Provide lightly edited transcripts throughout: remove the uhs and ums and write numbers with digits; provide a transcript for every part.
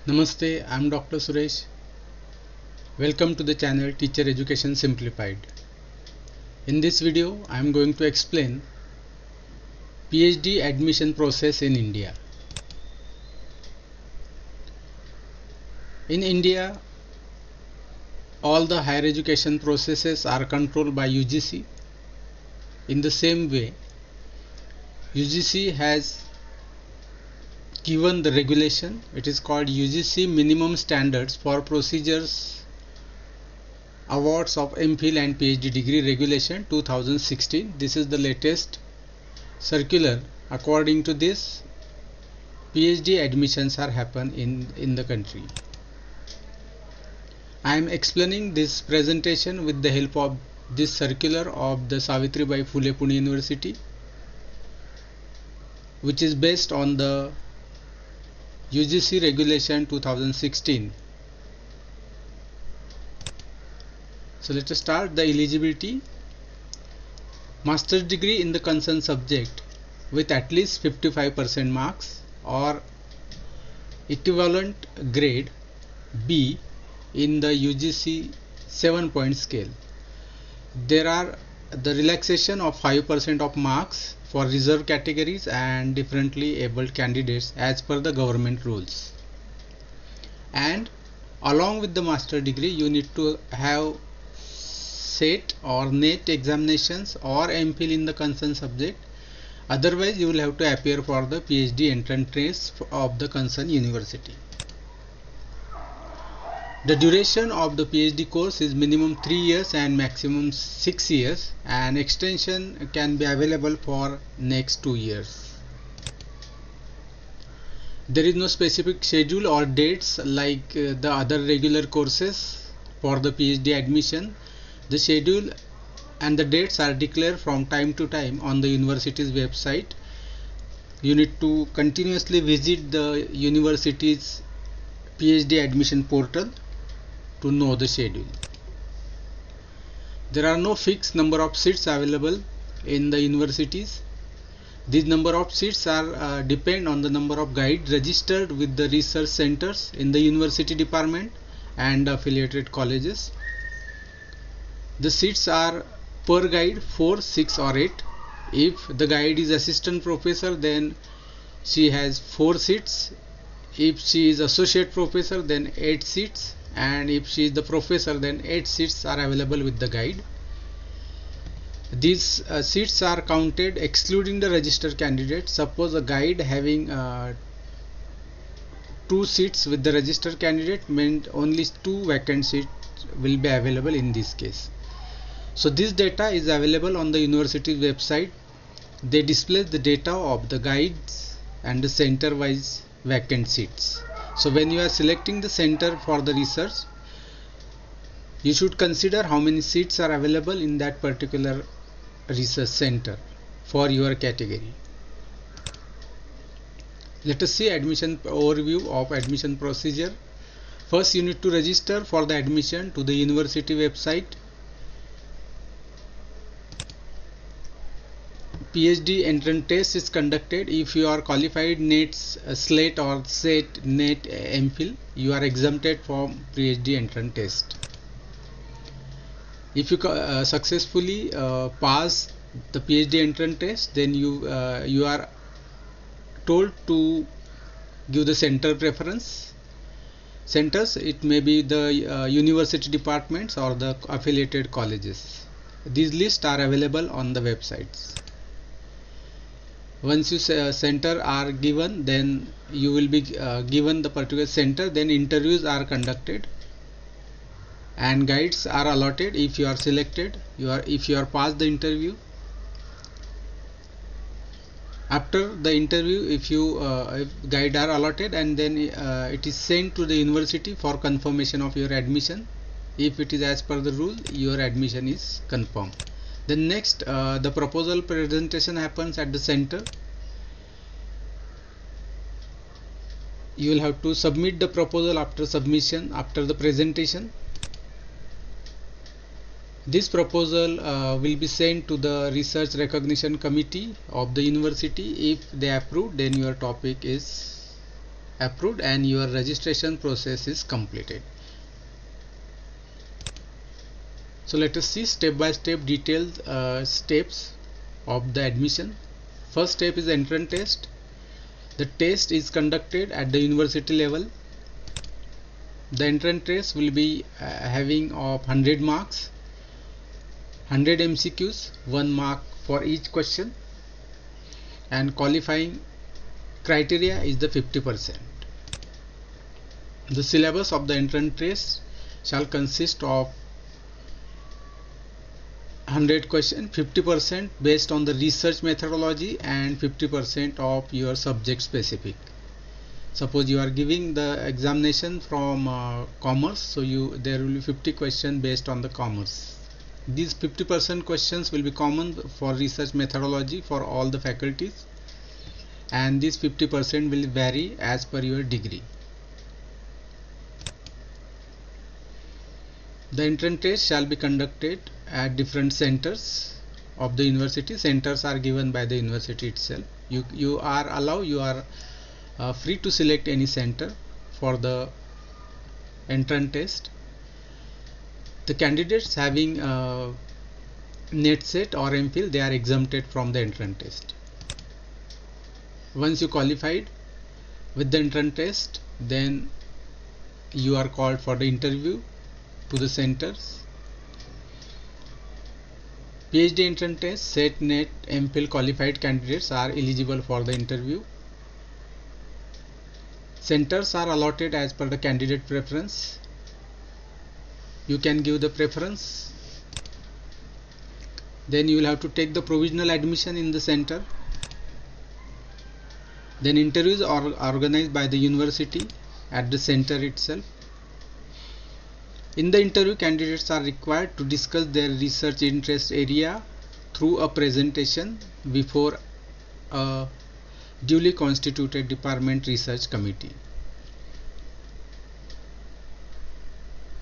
Namaste, I am Dr. Suresh. Welcome to the channel Teacher Education Simplified. In this video, I am going to explain PhD admission process in India. In India, all the higher education processes are controlled by UGC. In the same way, UGC has given the regulation. It is called UGC Minimum Standards for Procedures Awards of MPhil and PhD Degree Regulation 2016. This is the latest circular. According to this, PhD admissions are happen in the country. I am explaining this presentation with the help of this circular of the Savitribai Phule Pune University, which is based on the UGC Regulation 2016. So let us start the eligibility. Master's degree in the concerned subject with at least 55% marks or equivalent grade B in the UGC 7-point scale. There are the relaxation of 5% of marks for reserved categories and differently abled candidates as per the government rules. And along with the master degree, you need to have SET or NET examinations or MPhil in the concerned subject. Otherwise, you will have to appear for the PhD entrance test of the concerned university. The duration of the PhD course is minimum 3 years and maximum 6 years, and extension can be available for next 2 years. There is no specific schedule or dates like the other regular courses for the PhD admission. The schedule and the dates are declared from time to time on the university's website. You need to continuously visit the university's PhD admission portal to know the schedule. There are no fixed number of seats available in the universities. These number of seats are depend on the number of guides registered with the research centers in the university department and affiliated colleges. The seats are per guide 4, 6 or 8. If the guide is assistant professor, then she has 4 seats. If she is associate professor, then 8 seats. And if she is the professor, then 8 seats are available with the guide. These seats are counted excluding the registered candidate. Suppose a guide having 2 seats with the registered candidate meant only 2 vacant seats will be available in this case. So this data is available on the university website. They display the data of the guides and the center wise vacant seats. So when you are selecting the center for the research, you should consider how many seats are available in that particular research center for your category. Let us see admission overview of admission procedure. First, you need to register for the admission to the university website. PhD entrance test is conducted. If you are qualified NET's SLATE or SET NET MPhil, you are exempted from PhD entrance test. If you successfully pass the PhD entrance test, then you are told to give the center preference. Centers, it may be the university departments or the affiliated colleges. These lists are available on the websites. Once you center are given, then you will be given the particular center. Then interviews are conducted and guides are allotted. If you are selected, if you are passed the interview. After the interview, if guide are allotted, and then it is sent to the university for confirmation of your admission. If it is as per the rule, your admission is confirmed. Then next, the proposal presentation happens at the center. You will have to submit the proposal after submission, after the presentation. This proposal will be sent to the research recognition committee of the university. If they approve, then your topic is approved and your registration process is completed. So let us see step by step detailed steps of the admission. First step is entrance test. The test is conducted at the university level. The entrance test will be having of 100 marks, 100 MCQs, 1 mark for each question, and qualifying criteria is the 50%. The syllabus of the entrance test shall consist of 100 questions, 50% based on the research methodology and 50% of your subject specific. Suppose you are giving the examination from commerce, so there will be 50 questions based on the commerce. These 50% questions will be common for research methodology for all the faculties, and this 50% will vary as per your degree. The entrance test shall be conducted at different centers of the university. Centers are given by the university itself. You are free to select any center for the entrance test. The candidates having NET set or MPhil, they are exempted from the entrance test. Once you qualified with the entrance test, then you are called for the interview to the centers. PhD entrance test, SET, NET, MPhil qualified candidates are eligible for the interview. Centers are allotted as per the candidate preference. You can give the preference. Then you will have to take the provisional admission in the center. Then interviews are organized by the university at the center itself. In the interview, candidates are required to discuss their research interest area through a presentation before a duly constituted department research committee.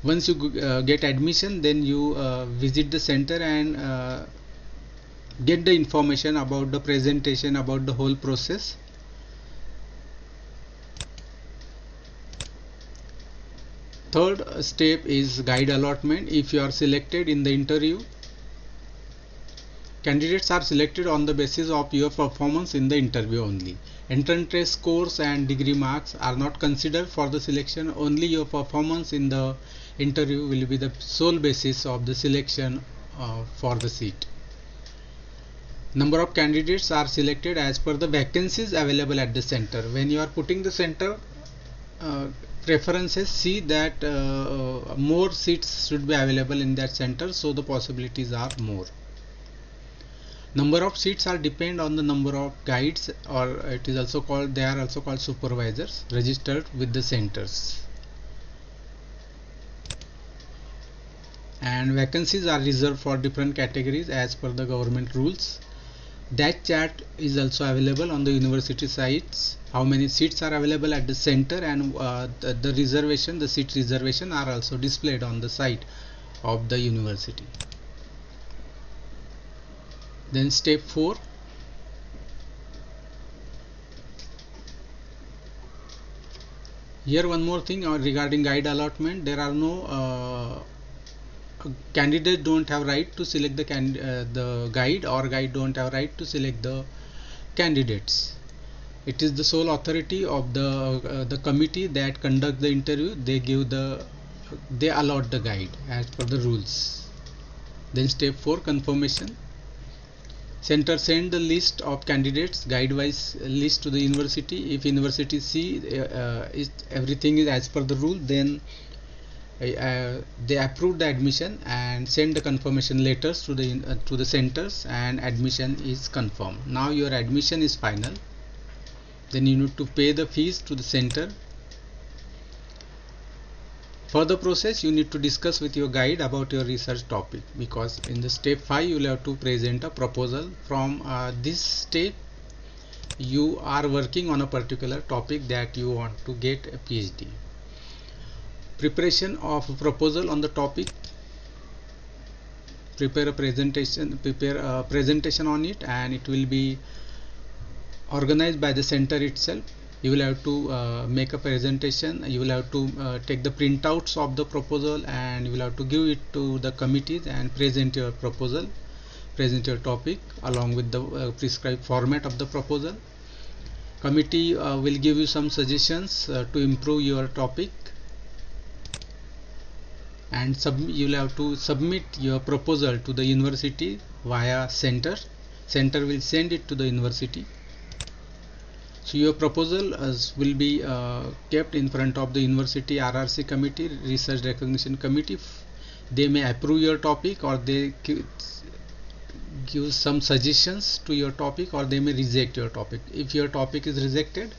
Once you get admission, then you visit the center and get the information about the presentation, about the whole process. Third step is guide allotment. If you are selected in the interview, candidates are selected on the basis of your performance in the interview only. Entrance test scores and degree marks are not considered for the selection. Only your performance in the interview will be the sole basis of the selection for the seat. Number of candidates are selected as per the vacancies available at the center. When you are putting the center preferences, see that more seats should be available in that center, so the possibilities are more. Number of seats are depend on the number of guides, or it is also called, they are also called supervisors, registered with the centers. And vacancies are reserved for different categories as per the government rules. That chart is also available on the university sites. How many seats are available at the center, and the reservation, the seat reservation are also displayed on the site of the university. Then step 4. Here one more thing regarding guide allotment. There are no candidates don't have right to select the guide, or guide don't have right to select the candidates. It is the sole authority of the committee that conduct the interview. They allot the guide as per the rules. Then step 4, confirmation. Center send the list of candidates, guide wise list, to the university. If university see everything is as per the rule, then they approve the admission and send the confirmation letters to the centers, and admission is confirmed. Now your admission is final. Then you need to pay the fees to the center. Further process, you need to discuss with your guide about your research topic, because in the step 5 you will have to present a proposal. From this step you are working on a particular topic that you want to get a PhD. Preparation of a proposal on the topic. Prepare a presentation on it, and it will be organized by the center itself. You will have to make a presentation. You will have to take the printouts of the proposal, and you will have to give it to the committees and present your proposal, present your topic along with the prescribed format of the proposal. Committee will give you some suggestions to improve your topic, and you will have to submit your proposal to the university via center. Center will send it to the university. So your proposal will be kept in front of the university RRC committee, research recognition committee. They may approve your topic, or they give some suggestions to your topic, or they may reject your topic. If your topic is rejected,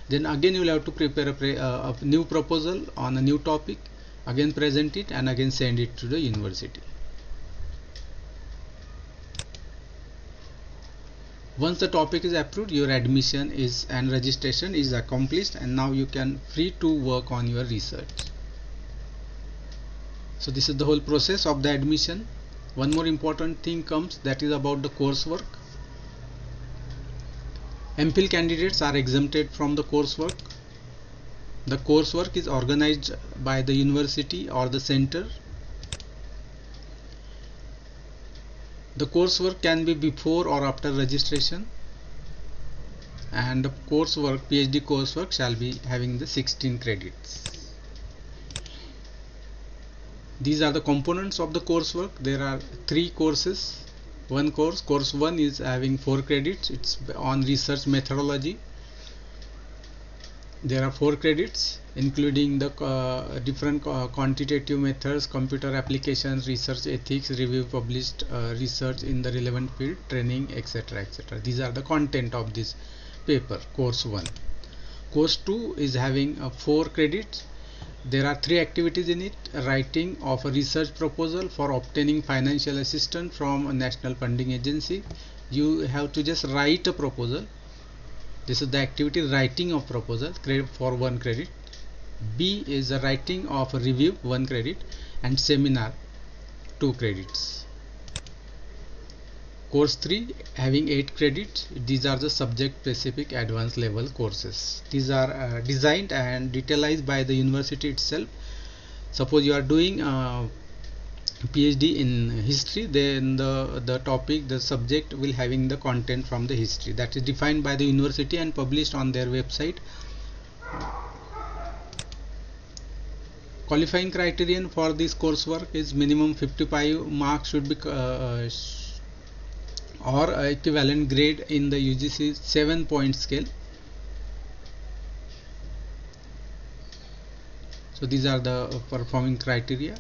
then again you will have to prepare a new proposal on a new topic, again present it, and again send it to the university. Once the topic is approved, your admission is and registration is accomplished, and now you can free to work on your research. So this is the whole process of the admission. One more important thing comes, that is about the coursework. MPhil candidates are exempted from the coursework. The coursework is organized by the university or the center. The coursework can be before or after registration, and the coursework, PhD coursework, shall be having the 16 credits. These are the components of the coursework. There are 3 courses. One course, course 1, is having 4 credits. It's on research methodology. There are 4 credits, including the different quantitative methods, computer applications, research ethics, review published research in the relevant field, training, etc., etc. These are the content of this paper, course 1. Course 2 is having 4 credits. There are 3 activities in it: writing of a research proposal for obtaining financial assistance from a national funding agency. You have to just write a proposal. This is the activity, writing of proposal, for 1 credit. B is the writing of a review, 1 credit, and seminar, 2 credits. Course 3 having 8 credits. These are the subject specific advanced level courses. These are designed and detailed by the university itself. Suppose you are doing PhD in history, then the topic, the subject will having the content from the history, that is defined by the university and published on their website. Qualifying criterion for this coursework is minimum 55 marks should be or equivalent grade in the UGC 7-point scale. So these are the performing criteria.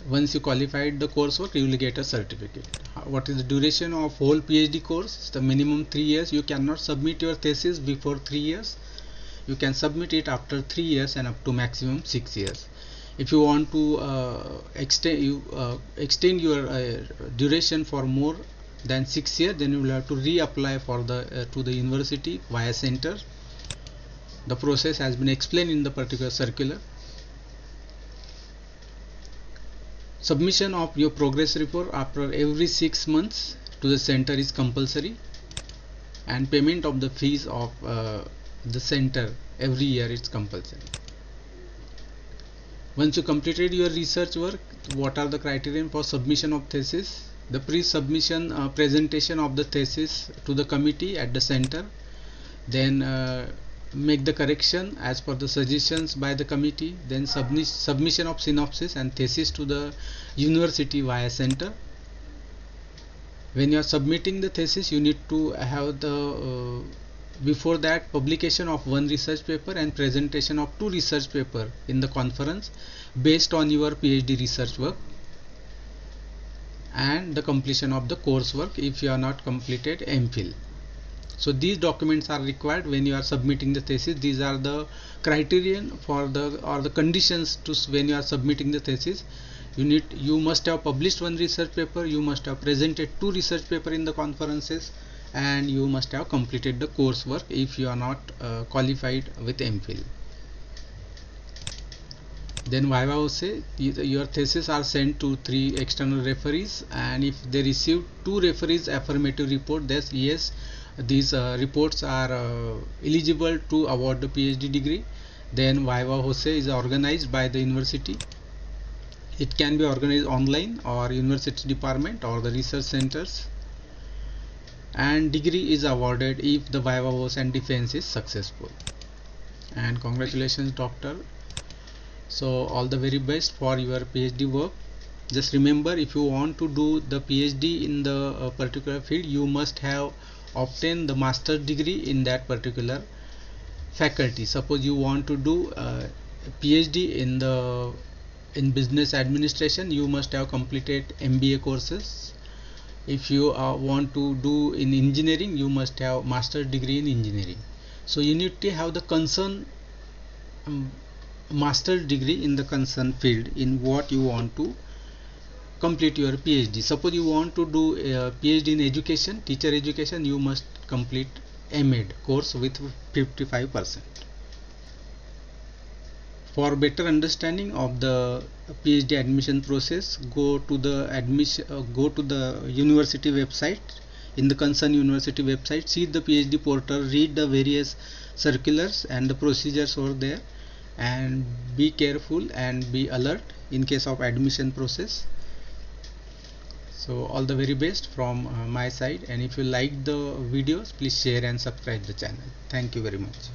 Once you qualified the coursework, you will get a certificate. What is the duration of whole PhD course? It's the minimum 3 years. You cannot submit your thesis before 3 years. You can submit it after 3 years and up to maximum 6 years. If you want to extend your duration for more than 6 years, then you will have to reapply for the to the university via center. The process has been explained in the particular circular. Submission of your progress report after every 6 months to the center is compulsory, and payment of the fees of the center every year is compulsory. Once you completed your research work, what are the criterion for submission of thesis? The pre-submission presentation of the thesis to the committee at the center, then make the correction as per the suggestions by the committee, then submission of synopsis and thesis to the university via center. When you are submitting the thesis, you need to have the before that publication of 1 research paper and presentation of 2 research paper in the conference based on your PhD research work, and the completion of the coursework if you are not completed MPhil. So these documents are required when you are submitting the thesis. These are the criterion for the conditions to when you are submitting the thesis. You must have published 1 research paper, you must have presented 2 research paper in the conferences, and you must have completed the coursework if you are not qualified with MPhil. Then viva voce, your thesis are sent to 3 external referees, and if they receive 2 referees affirmative report, that's yes, these reports are eligible to award the PhD degree. Then Viva Voce is organized by the university. It can be organized online or university department or the research centers, and degree is awarded if the Viva Voce and defense is successful. And congratulations, doctor. So all the very best for your PhD work. Just remember, if you want to do the PhD in the particular field, you must have obtained the master's degree in that particular faculty. Suppose you want to do PhD in business administration, you must have completed MBA courses. If you want to do in engineering, you must have master's degree in engineering. So you need to have the concern master's degree in the concerned field in what you want to complete your PhD. Suppose you want to do a PhD in education, teacher education, you must complete MEd course with 55%. For better understanding of the PhD admission process, go to the university website. In the concerned university website, see the PhD portal, read the various circulars and the procedures over there, and be careful and be alert in case of admission process. So all the very best from my side, and if you like the videos, please share and subscribe the channel. Thank you very much.